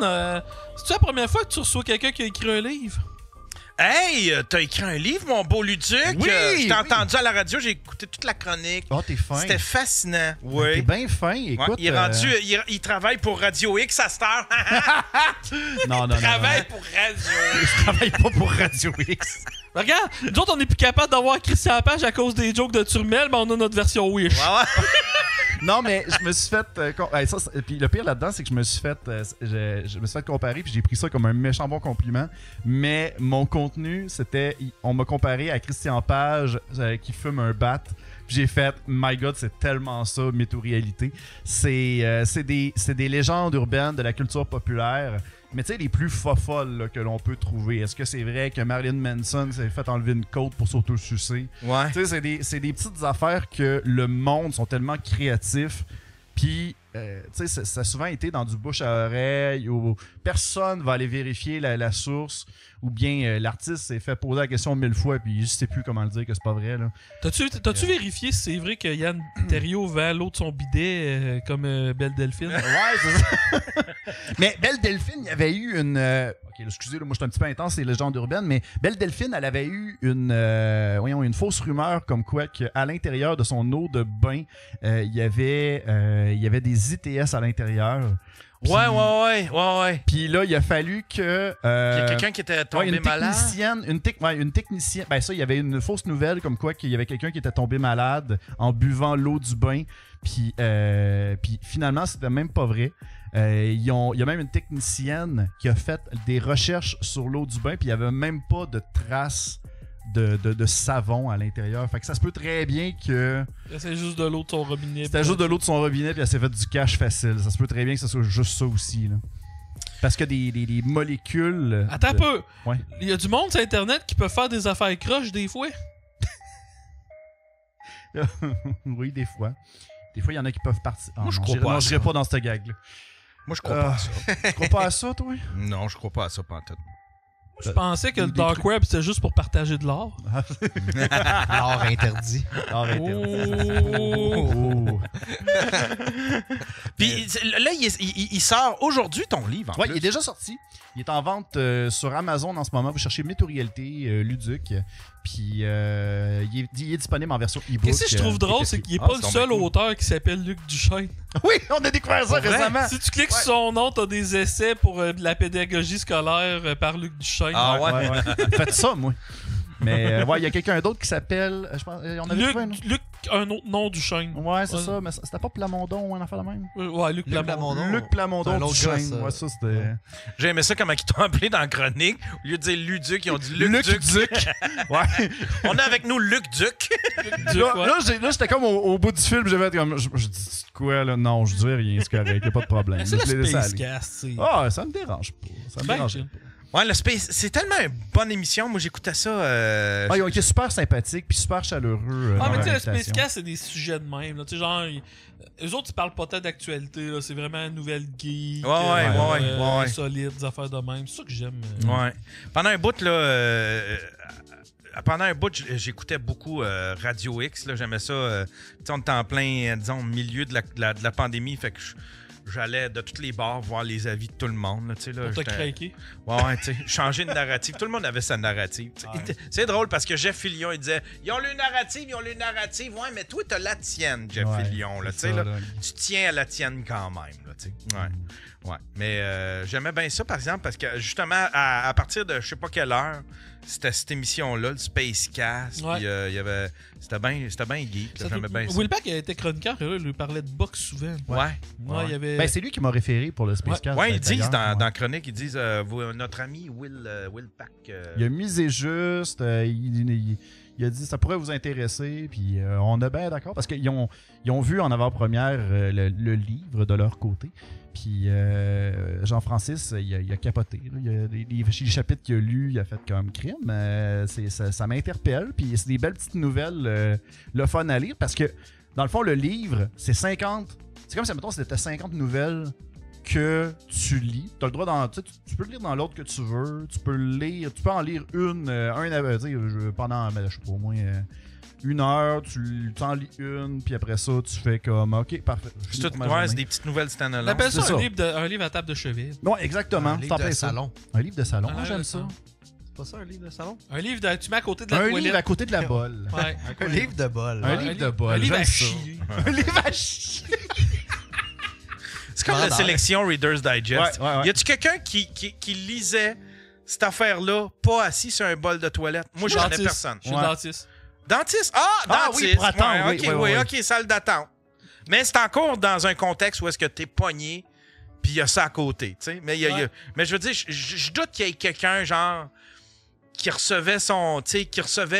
c'est-tu la première fois que tu reçois quelqu'un qui a écrit un livre? Hey, t'as écrit un livre, mon beau Luduc? Oui, je t'ai entendu à la radio, j'ai écouté toute la chronique. Oh, t'es fin. C'était fascinant. T'es Oui. bien fin, écoute. Ouais, il est rendu, il travaille pour Radio X à cette heure. Non, non, non. Travaille pour Radio. Je travaille pas pour Radio X. Ben, regarde, nous autres, on n'est plus capable d'avoir Christian Page à cause des jokes de Turmel, mais on a notre version Wish. Ouais. Non, mais je me suis fait. Puis le pire là-dedans, c'est que je me suis fait comparer, puis j'ai pris ça comme un méchant bon compliment. Mais mon contenu, c'était. On m'a comparé à Christian Page qui fume un bat. Puis j'ai fait, my God, c'est tellement ça, mytho-réalité. C'est des légendes urbaines de la culture populaire. Mais tu sais, les plus folles que l'on peut trouver. Est-ce que c'est vrai que Marilyn Manson s'est fait enlever une côte pour s'auto-sucer? Ouais. Tu sais, c'est des petites affaires que le monde sont tellement créatifs. Puis, tu sais, ça a souvent été dans du bouche à oreille où personne va aller vérifier la source. Ou bien l'artiste s'est fait poser la question 1000 fois puis je sais plus comment le dire que c'est pas vrai. Là. T'as-tu vérifié si c'est vrai que Yann Terriot vend l'eau de son bidet comme Belle Delphine? Ouais, c'est ça. Mais Belle Delphine, il y avait eu une... Ok, là, excusez, là, moi je suis un petit peu intense, c'est légende urbaine, mais Belle Delphine, elle avait eu une fausse rumeur comme quoi qu'à l'intérieur de son eau de bain, il y avait des ITS à l'intérieur. Puis, ouais. Puis là, il a fallu que... Il y a quelqu'un qui était tombé malade. Une technicienne... Ben ça, il y avait une fausse nouvelle comme quoi qu'il y avait quelqu'un qui était tombé malade en buvant l'eau du bain. Puis finalement, c'était même pas vrai. Il y a même une technicienne qui a fait des recherches sur l'eau du bain, puis il n'y avait même pas de traces de savon à l'intérieur. Fait que ça se peut très bien que... C'est juste de l'eau de son robinet. C'était juste de l'eau de son robinet, puis elle s'est fait du cash facile. Ça se peut très bien que ce soit juste ça aussi, là. Parce que des molécules... Attends un peu! Ouais. Il y a du monde sur Internet qui peut faire des affaires croches des fois. Oui, des fois. Des fois, il y en a qui peuvent partir... Moi, je crois pas à ça. Je pas dans cette gag-là. Moi, je crois pas à ça. Tu crois pas à ça, toi? Non, je crois pas à ça, pantoute. Je pensais que le dark web c'était juste pour partager de l'art. L'art interdit. L'art interdit. Oh. Puis là, il sort aujourd'hui ton livre. Ouais, il est déjà sorti. Il est en vente sur Amazon en ce moment. Vous cherchez Mytho-réalité, Luduc. Puis il est disponible en version e-book. Qu'est-ce que je trouve drôle, c'est qu'il n'est pas le seul auteur qui s'appelle Luc Duchesne. Oui, on a découvert ça récemment. Si tu cliques sur son nom, t'as des essais pour de la pédagogie scolaire par Luc Duchesne. Ah ouais? Faites ça, moi. Mais il y a quelqu'un d'autre qui s'appelle... Je pense, on avait trouvé Luc, un autre nom Duchesne. Ouais, c'est ça. Mais c'était pas Plamondon ou un affaire de même? Ouais, Luc Plamondon. Luc Plamondon Duchesne. Ça. Ouais, ça, c'était... J'ai aimé ça comment ils t'ont appelé dans la chronique. Au lieu de dire Luduc, ils ont dit Luc Duc. Ouais. On a avec nous Luc Duc. Là, j'étais comme au bout du film. J'avais comme... Je dis quoi, là? Non, je dis rien. C'est correct. Y'a pas de problème. C'est le Spacecast, tu sais. Ah, ça me dérange pas. Ça me dérange pas. Ouais, le Space, c'est tellement une bonne émission. Moi, j'écoutais ça. Ils ont été super sympathiques puis super chaleureux. Ah, mais tu sais, le Spacecast, c'est des sujets de même. Tu sais, genre, eux autres, ils parlent pas tant d'actualité. Là. C'est vraiment une nouvelle geek. Ouais. Solide, des affaires de même. C'est ça que j'aime. Ouais. Pendant un bout, là. J'écoutais beaucoup Radio X. Là, j'aimais ça. Tu sais, on était en plein, disons, milieu de la pandémie. Fait que j'allais de tous les bars voir les avis de tout le monde. Là, pour te craquer. Ouais, tu sais, changer de narrative. Tout le monde avait sa narrative. Ouais. C'est drôle parce que Jeff Fillion, il disait ils ont le narrative. Ouais, mais toi, t'as la tienne, Jeff Fillion. Là, là, tu tiens à la tienne quand même. Là, ouais. Mais j'aimais bien ça, par exemple, parce que justement, à partir de je sais pas quelle heure, c'était cette émission-là, le Spacecast. Ouais. Puis il y avait. C'était bien geek. J'aimais bien ça. Will Pack était chroniqueur, il lui parlait de boxe souvent. Ouais. Il y avait... Ben, c'est lui qui m'a référé pour le Spacecast. Ouais, ils disent dans Chronique, ils disent notre ami Will Pack. Il a misé juste, il a dit ça pourrait vous intéresser, puis on est bien d'accord parce qu'ils ont vu en avant-première le livre de leur côté. Puis Jean-Francis, il a capoté. Là. Il y a les chapitres qu'il a lus, il a fait comme crime. Ça m'interpelle. Puis c'est des belles petites nouvelles, le fun à lire. Parce que, dans le fond, le livre, c'est 50... C'est comme si, mettons, c'était 50 nouvelles que tu lis. Tu as le droit tu peux le lire dans l'ordre que tu veux. Tu peux en lire une pendant, je sais pas, au moins... 1 heure, tu t'en lis une, puis après ça, tu fais comme, OK, parfait. C'est c'est des petites nouvelles stand-alone. On appelle ça, C'est ça. un livre à table de chevet. Non, exactement. Un livre de salon. Un livre de salon. Ah, Moi, j'aime ça. C'est pas ça, un livre de salon? Un livre, tu mets à côté de la Un toilette. livre à côté de la bolle. Ouais. Un livre de bol. Un livre de bol. Un livre à j'aime ça. chier. Un livre à chier. C'est comme la Vendeur. sélection Reader's Digest. Ouais. Y a-tu quelqu'un qui lisait cette affaire-là pas assis sur un bol de toilette? Moi, j'en ai Dentiste. personne. Je suis Ouais. dentiste. Dentiste? Ah Dentiste. oui, pour attendre, Ouais, oui. OK, salle d'attente. Mais c'est encore dans un contexte où est-ce que t'es pogné puis il y a ça à côté, tu sais. Mais, mais je veux dire, je doute qu'il y ait quelqu'un, genre, qui recevait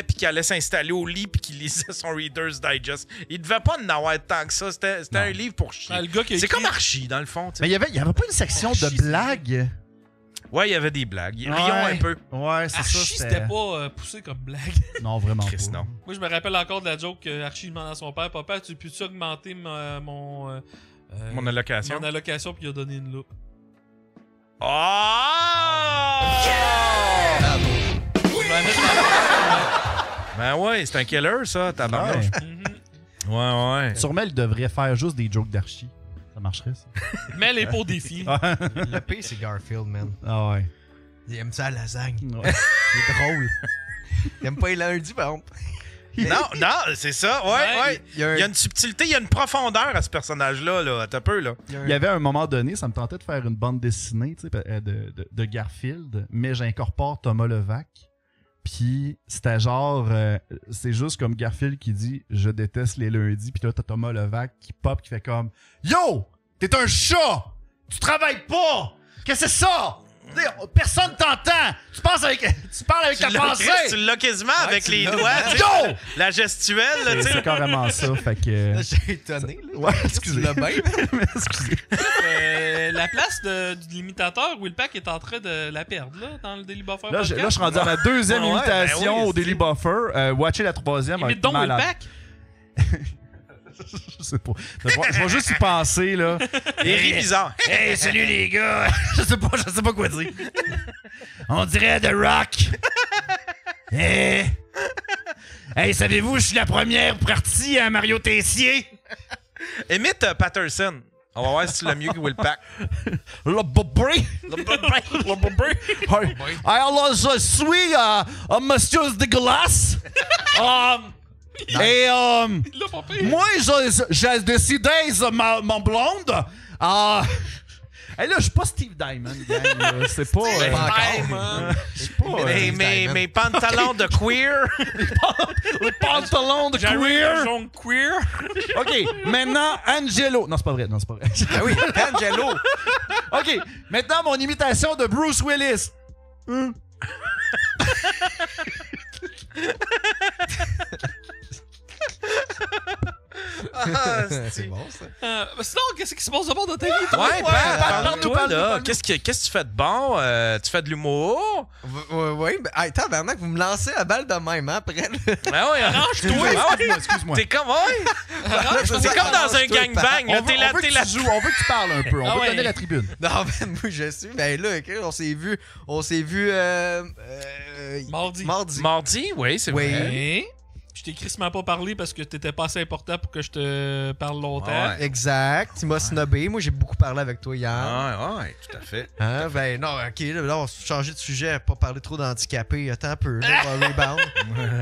puis qui allait s'installer au lit puis qui lisait son Reader's Digest. Il devait pas en avoir tant que ça. C'était un livre pour chier. Ah, le gars qui a C'est écrit- comme Archie, dans le fond. tu sais. Mais il y avait pas une section de Archie, c'est- blagues? Ouais, il y avait des blagues. Rions Ouais. un peu. Ouais, c'est ça. Archie, c'était pas poussé comme blague. Non, vraiment Chris, pas. non. Moi, je me rappelle encore de la joke que Archie demande à son père, papa, tu peux-tu augmenter mon Mon allocation. Puis il a donné une loupe. Oh! Je vais la mettre Ben ouais, c'est un killer, ça, tabarnouche. Ouais. Mhm. Ouais. Sûrement, il devrait faire juste des jokes d'Archie. Ça marcherait, ça. Mais les pour défi. Le pire, c'est Garfield, man. Ah ouais. Il aime ça, la lasagne. Ouais. Il est drôle. Il aime pas les lundis, par exemple. Non, c'est ça. Ouais. Il y a Il y a une subtilité, il y a une profondeur à ce personnage-là. Là. T'as peu, là. Il y avait un moment donné, ça me tentait de faire une bande dessinée tu sais, de Garfield, mais j'incorpore Thomas Levac. Puis c'était genre, c'est juste comme Garfield qui dit « Je déteste les lundis », puis là t'as Thomas Levac qui pop, qui fait comme « Yo! T'es un chat! Tu travailles pas! Qu'est-ce que c'est ça? Personne t'entend! Tu parles avec ta pensée! Tu l'as quasiment avec tu les l'as, doigts. man. tu sais, Yo! La gestuelle, là, tu C'est sais. carrément ça, fait que... Là, j'ai étonné. Là. Ouais, excusez. Tu l'as bien, man. Excusez. La place du limitateur, Will Pack est en train de la perdre, là, dans le Daily Buffer Là, je podcast. suis rendu à ma deuxième Ouais, imitation ben oui, au Daily Buffer. Watcher la troisième. Imite donc Will malade. Pack. Je sais pas. Je vais juste y penser, là. Il rit bizarre. Hey, salut les gars! je sais pas quoi dire. On dirait The Rock. Hey, savez-vous, je suis la première partie à Mario Tessier. Imite Patterson. On va voir si tu l'as mieux que Will Pack. Le bobé. Alors, je suis Monsieur de Glace. Et Il l'a pas pire. moi, j'ai décidé, mon blonde. Et là, je suis pas Steve Diamond, gang. là. C'est pas. Mes pantalons de queer. Les pantalons de queer. Jaune queer. OK, maintenant, Angelo. Non, c'est pas vrai. Ah oui, Angelo. OK, maintenant, mon imitation de Bruce Willis. C'est bon, ça. Sinon, qu'est-ce qui se passe de bon dans ta vie? toi? Ouais, parle-toi, parle-nous, là. parle-nous. Qu'est-ce que tu fais de bon? Tu fais de l'humour? Oui, ben, hey, tabarnak, vous me lancez la balle de même, hein, après. Ben ouais, arrange-toi. Excuse-moi. T'es comme, ouais. C'est comme dans un gangbang. On là. veut, T'es on veut que tu joues, on veut que tu parles un peu. On Ah veut ouais. donner la tribune. Non, ben, moi, je suis. Ben là, ok, on s'est vu. Mardi. Mardi, oui, c'est Oui. vrai. Et je t'ai crissement pas parlé parce que t'étais pas assez important pour que je te parle longtemps. Ouais. Exact. Tu m'as snobé. Moi, j'ai beaucoup parlé avec toi hier. Ouais, tout à fait. Hein? Ben non, ok, là, on va changer de sujet, pas parler trop d'handicapés. Attends un peu, là, on va rebound.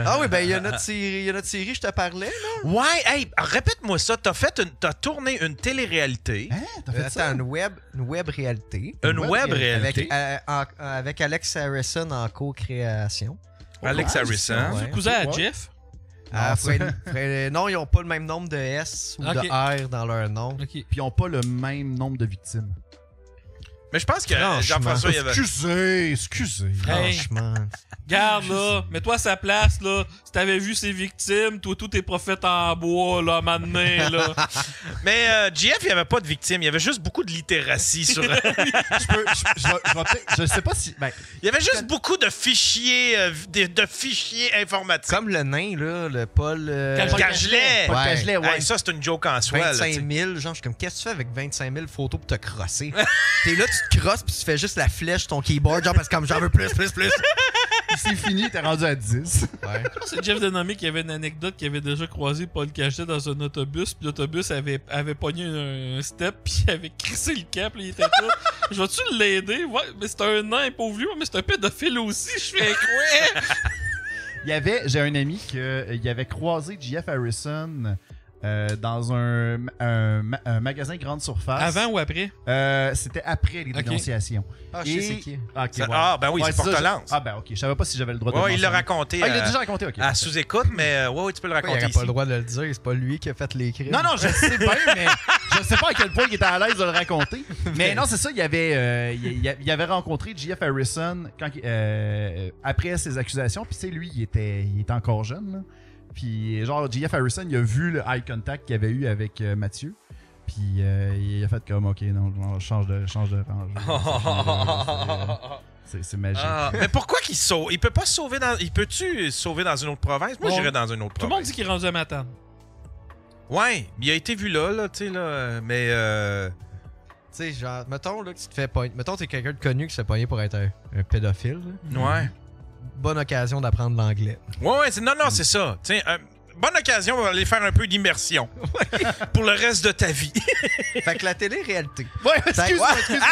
Ah oui, ben il y a notre série, je te parlais, là. Ouais, hey, répète-moi ça. T'as tourné une télé-réalité. Hein? T'as fait ça? Attends, une web réalité. Une web réalité. Avec Alex Harrison en co-création. Alex Ouais, Harrison. ouais. Cousin à Ouais. Jeff. Ah, ça- non, ils n'ont pas le même nombre de S ou Ok. de R dans leur nom. Ok. Puis ils ont pas le même nombre de victimes. Mais je pense que Franchement. Jean-François, il y avait. Excusez. Hey. Franchement. Garde là, mets-toi à sa place là. Si t'avais vu ses victimes, toi tous tes prophètes en bois là, maintenant là. Mais GF, il n'y avait pas de victimes. Il y avait juste beaucoup de littératie sur. Je sais pas si. Ben, Il y avait juste beaucoup de fichiers, de fichiers informatiques. Comme le nain, là, le Paul. Cagelet. Paul Ouais. Cagelet, ouais. Hey, ça, c'est une joke en soi. là, 25 tu 000, genre, je suis comme, qu'est-ce que tu fais avec 25 000 photos pour te crosser? T'es là, tu te crosses, puis tu fais juste la flèche, ton keyboard, genre, parce que comme j'en veux plus. c'est fini, t'es rendu à 10. Ouais. C'est Jeff Denomic qui avait une anecdote qu'il avait déjà croisé Paul Cachet dans un autobus, puis l'autobus avait pogné un step, puis il avait crissé le cap, là, il était tout. Je vais-tu l'aider? Ouais, mais c'est un nain, pauvre lui, mais c'est un pédophile aussi. Je fais quoi? J'ai un ami qui avait croisé J.F. Harrison dans un magasin grande surface. Avant ou après? C'était après les dénonciations. Ah, je sais c'est qui. Ok, ouais. Ah, ben oui, Ouais, c'est ça, Porte-Lance. Ah, ben ok. Je savais pas si j'avais le droit de le Ouais, il l'a mentionner. raconté. Ah, il l'a déjà raconté, ok. À sous-écoute, mais ouais, tu peux le Pourquoi raconter il ici. n'aurait pas le droit de le dire? C'est pas lui qui a fait les crimes. Non, non, je sais bien, mais je sais pas à quel point il était à l'aise de le raconter. Mais non, c'est ça, il avait rencontré J.F. Harrison après ses accusations. Puis, tu sais, lui, il était encore jeune, là. Puis, genre, J.F. Harrison, il a vu le eye contact qu'il avait eu avec Mathieu. Puis, il a fait comme, ok, non, change de range. C'est magique. Ah, mais pourquoi qu'il sauve? Il peut pas se sauver dans... Il peut-tu se sauver dans une autre province? Moi, Bon, j'irais dans une autre Tout le monde province. dit qu'il est rendu à Matane. Ouais, il a été vu là, tu sais, là, mais... Tu sais, genre, mettons là, que tu te fais pogner. Mettons que t'es quelqu'un de connu qui se fait pogner pour être un pédophile. Là. Ouais. Bonne occasion d'apprendre l'anglais. Ouais, non, c'est ça. Tu sais, bonne occasion pour aller faire un peu d'immersion. Pour le reste de ta vie. Fait que la télé-réalité. Ouais, excuse-moi, Ouais. excuse-moi.